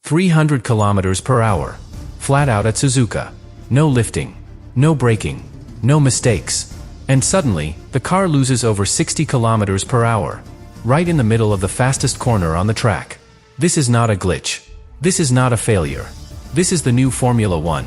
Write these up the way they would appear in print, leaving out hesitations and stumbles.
300 kilometers per hour. Flat out at Suzuka. No lifting. No braking. No mistakes. And suddenly, the car loses over 60 kilometers per hour. Right in the middle of the fastest corner on the track. This is not a glitch. This is not a failure. This is the new Formula 1.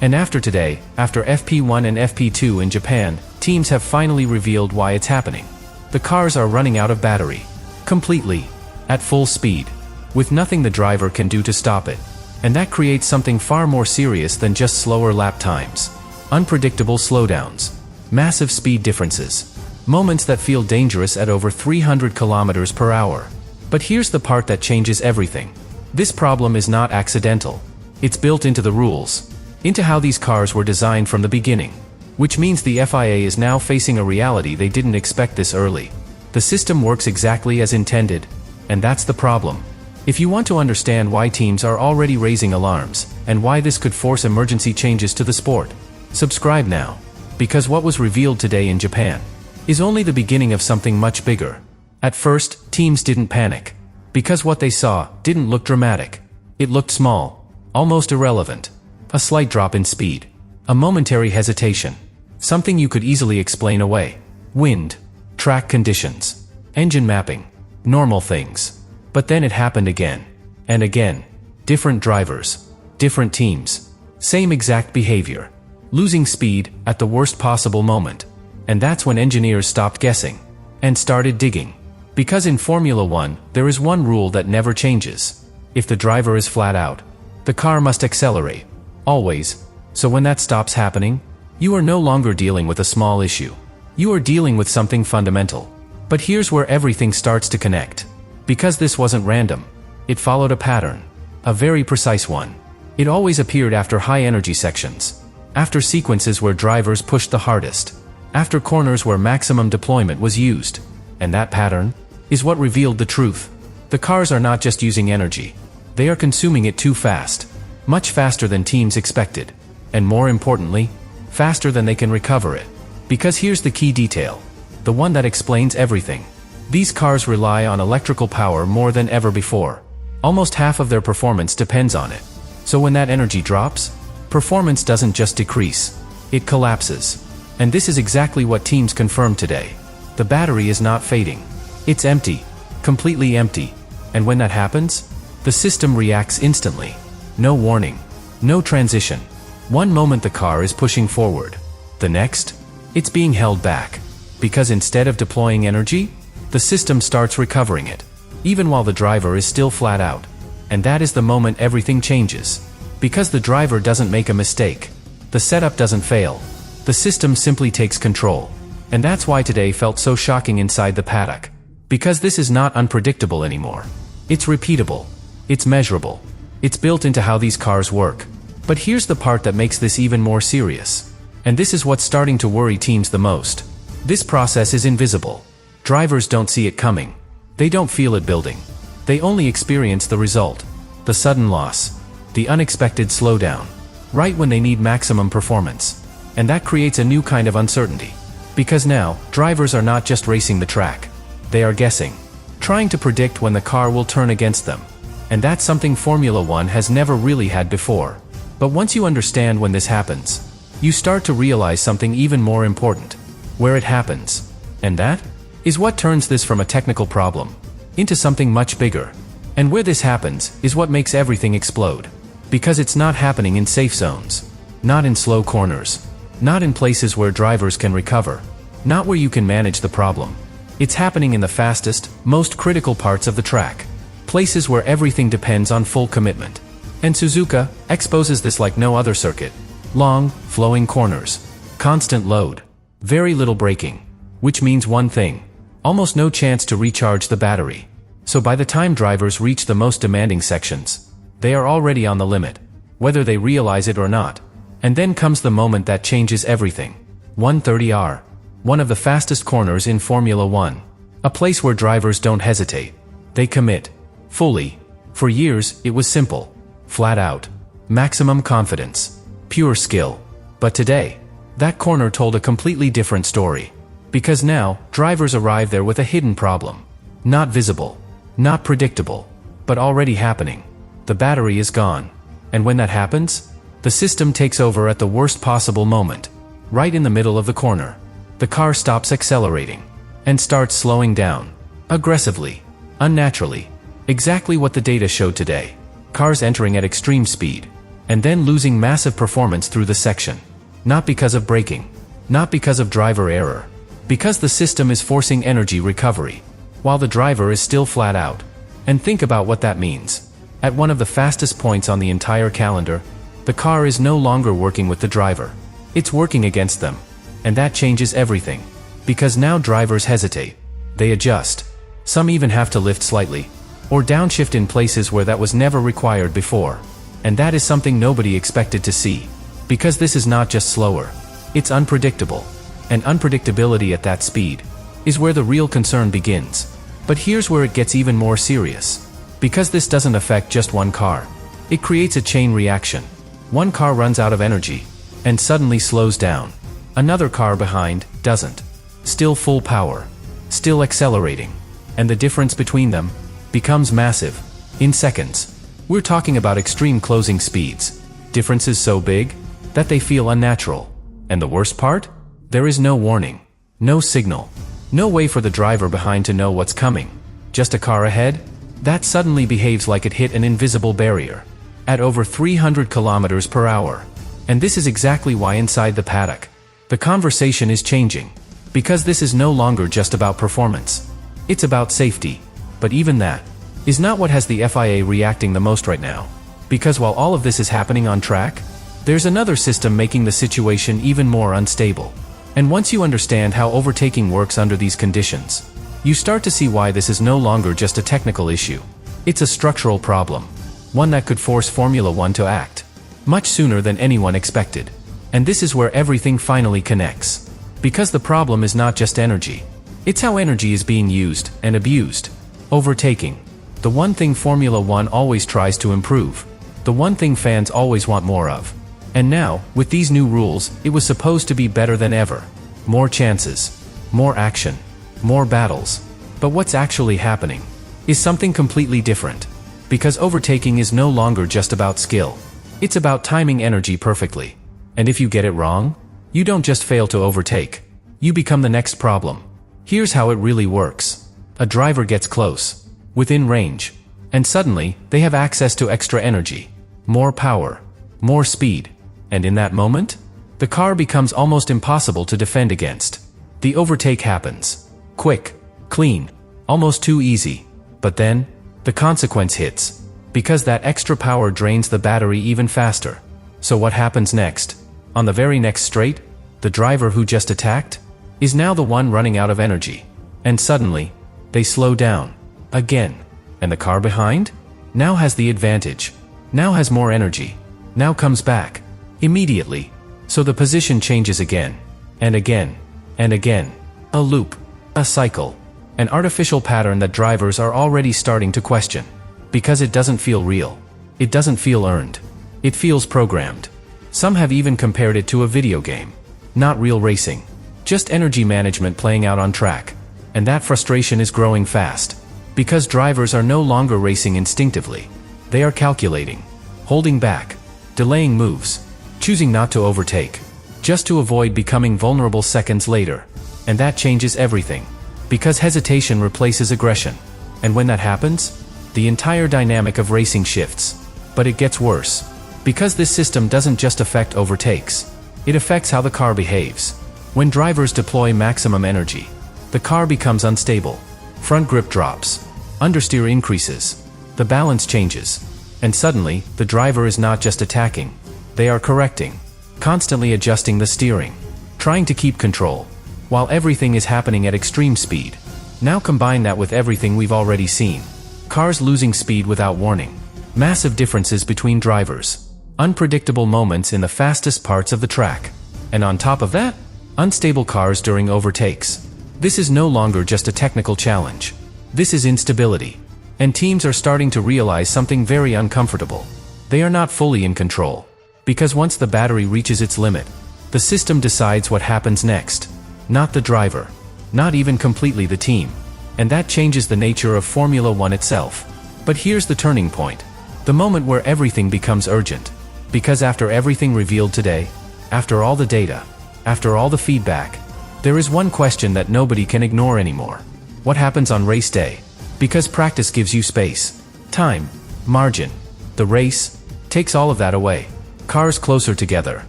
And after today, after FP1 and FP2 in Japan, teams have finally revealed why it's happening. The cars are running out of battery. Completely. At full speed. With nothing the driver can do to stop it. And that creates something far more serious than just slower lap times. Unpredictable slowdowns. Massive speed differences. Moments that feel dangerous at over 300 kilometers per hour. But here's the part that changes everything. This problem is not accidental. It's built into the rules. Into how these cars were designed from the beginning. Which means the FIA is now facing a reality they didn't expect this early. The system works exactly as intended. And that's the problem. If you want to understand why teams are already raising alarms, and why this could force emergency changes to the sport, subscribe now. Because what was revealed today in Japan is only the beginning of something much bigger. At first, teams didn't panic. Because what they saw didn't look dramatic. It looked small. Almost irrelevant. A slight drop in speed. A momentary hesitation. Something you could easily explain away. Wind. Track conditions. Engine mapping. Normal things. But then it happened again. And again. Different drivers. Different teams. Same exact behavior. Losing speed at the worst possible moment. And that's when engineers stopped guessing. And started digging. Because in Formula 1, there is one rule that never changes. If the driver is flat out, the car must accelerate. Always. So when that stops happening, you are no longer dealing with a small issue. You are dealing with something fundamental. But here's where everything starts to connect. Because this wasn't random. It followed a pattern. A very precise one. It always appeared after high-energy sections. After sequences where drivers pushed the hardest. After corners where maximum deployment was used. And that pattern is what revealed the truth. The cars are not just using energy. They are consuming it too fast. Much faster than teams expected. And more importantly, faster than they can recover it. Because here's the key detail. The one that explains everything. These cars rely on electrical power more than ever before. Almost half of their performance depends on it. So when that energy drops, performance doesn't just decrease. It collapses. And this is exactly what teams confirmed today. The battery is not fading. It's empty. Completely empty. And when that happens, the system reacts instantly. No warning. No transition. One moment the car is pushing forward. The next, it's being held back. Because instead of deploying energy, the system starts recovering it. Even while the driver is still flat out. And that is the moment everything changes. Because the driver doesn't make a mistake. The setup doesn't fail. The system simply takes control. And that's why today felt so shocking inside the paddock. Because this is not unpredictable anymore. It's repeatable. It's measurable. It's built into how these cars work. But here's the part that makes this even more serious. And this is what's starting to worry teams the most. This process is invisible. Drivers don't see it coming. They don't feel it building. They only experience the result. The sudden loss. The unexpected slowdown. Right when they need maximum performance. And that creates a new kind of uncertainty. Because now, drivers are not just racing the track. They are guessing. Trying to predict when the car will turn against them. And that's something Formula 1 has never really had before. But once you understand when this happens, you start to realize something even more important. Where it happens. And that is what turns this from a technical problem into something much bigger. And where this happens is what makes everything explode. Because it's not happening in safe zones. Not in slow corners. Not in places where drivers can recover. Not where you can manage the problem. It's happening in the fastest, most critical parts of the track. Places where everything depends on full commitment. And Suzuka exposes this like no other circuit. Long, flowing corners. Constant load. Very little braking. Which means one thing. Almost no chance to recharge the battery. So by the time drivers reach the most demanding sections, they are already on the limit. Whether they realize it or not. And then comes the moment that changes everything. 130R. One of the fastest corners in Formula 1. A place where drivers don't hesitate. They commit. Fully. For years, it was simple. Flat out. Maximum confidence. Pure skill. But today, that corner told a completely different story. Because now, drivers arrive there with a hidden problem. Not visible. Not predictable. But already happening. the battery is gone. And when that happens, the system takes over at the worst possible moment. Right in the middle of the corner, the car stops accelerating and starts slowing down. Aggressively. Unnaturally. Exactly what the data showed today. Cars entering at extreme speed, and then losing massive performance through the section. Not because of braking. Not because of driver error. Because the system is forcing energy recovery, while the driver is still flat out. And think about what that means. At one of the fastest points on the entire calendar, the car is no longer working with the driver. It's working against them. And that changes everything. Because now drivers hesitate. They adjust. Some even have to lift slightly, or downshift in places where that was never required before. And that is something nobody expected to see. Because this is not just slower. It's unpredictable. And unpredictability at that speed is where the real concern begins. But here's where it gets even more serious. Because this doesn't affect just one car. It creates a chain reaction. One car runs out of energy and suddenly slows down. Another car behind doesn't. Still full power. Still accelerating. And the difference between them becomes massive. In seconds. We're talking about extreme closing speeds. Differences so big that they feel unnatural. And the worst part? There is no warning. No signal. No way for the driver behind to know what's coming. Just a car ahead that suddenly behaves like it hit an invisible barrier. At over 300 kilometers per hour. And this is exactly why inside the paddock, the conversation is changing. Because this is no longer just about performance. It's about safety. But even that is not what has the FIA reacting the most right now. Because while all of this is happening on track, there's another system making the situation even more unstable. And once you understand how overtaking works under these conditions, you start to see why this is no longer just a technical issue. It's a structural problem. One that could force Formula One to act much sooner than anyone expected. And this is where everything finally connects. Because the problem is not just energy. It's how energy is being used and abused. Overtaking. The one thing Formula One always tries to improve. The one thing fans always want more of. And now, with these new rules, it was supposed to be better than ever. More chances. More action. More battles. But what's actually happening is something completely different. Because overtaking is no longer just about skill. It's about timing energy perfectly. And if you get it wrong, you don't just fail to overtake. You become the next problem. Here's how it really works. A driver gets close, within range, and suddenly, they have access to extra energy, more power, more speed, and in that moment, the car becomes almost impossible to defend against. The overtake happens. Quick, clean, almost too easy. But then, the consequence hits, because that extra power drains the battery even faster. So what happens next? On the very next straight, the driver who just attacked is now the one running out of energy. And suddenly, they slow down. Again. And the car behind? Now has the advantage. Now has more energy. Now comes back. Immediately. So the position changes again. And again. And again. A loop. A cycle. An artificial pattern that drivers are already starting to question. Because it doesn't feel real. It doesn't feel earned. It feels programmed. Some have even compared it to a video game. Not real racing. Just energy management playing out on track. And that frustration is growing fast. Because drivers are no longer racing instinctively. They are calculating. Holding back. Delaying moves. Choosing not to overtake. Just to avoid becoming vulnerable seconds later. And that changes everything. Because hesitation replaces aggression. And when that happens, the entire dynamic of racing shifts. But it gets worse. Because this system doesn't just affect overtakes. It affects how the car behaves. When drivers deploy maximum energy, the car becomes unstable. Front grip drops. Understeer increases. The balance changes. And suddenly, the driver is not just attacking. They are correcting. Constantly adjusting the steering. Trying to keep control. While everything is happening at extreme speed. Now combine that with everything we've already seen. Cars losing speed without warning. Massive differences between drivers. Unpredictable moments in the fastest parts of the track. And on top of that, unstable cars during overtakes. This is no longer just a technical challenge. This is instability. And teams are starting to realize something very uncomfortable. They are not fully in control. Because once the battery reaches its limit, the system decides what happens next. Not the driver. Not even completely the team. And that changes the nature of Formula One itself. But here's the turning point. The moment where everything becomes urgent. Because after everything revealed today, after all the data, after all the feedback, there is one question that nobody can ignore anymore. What happens on race day? Because practice gives you space, time, margin. The race takes all of that away. Cars closer together,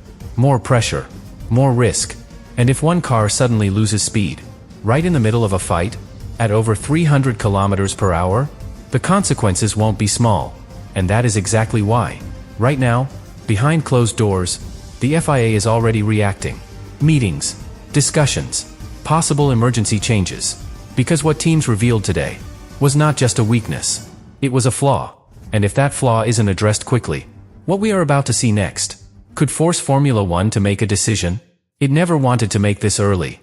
more pressure, more risk. And if one car suddenly loses speed, right in the middle of a fight, at over 300 kilometers per hour, the consequences won't be small. And that is exactly why, right now, behind closed doors, the FIA is already reacting. Meetings, discussions, possible emergency changes. Because what teams revealed today was not just a weakness, it was a flaw. And if that flaw isn't addressed quickly, what we are about to see next could force Formula One to make a decision. It never wanted to make this early.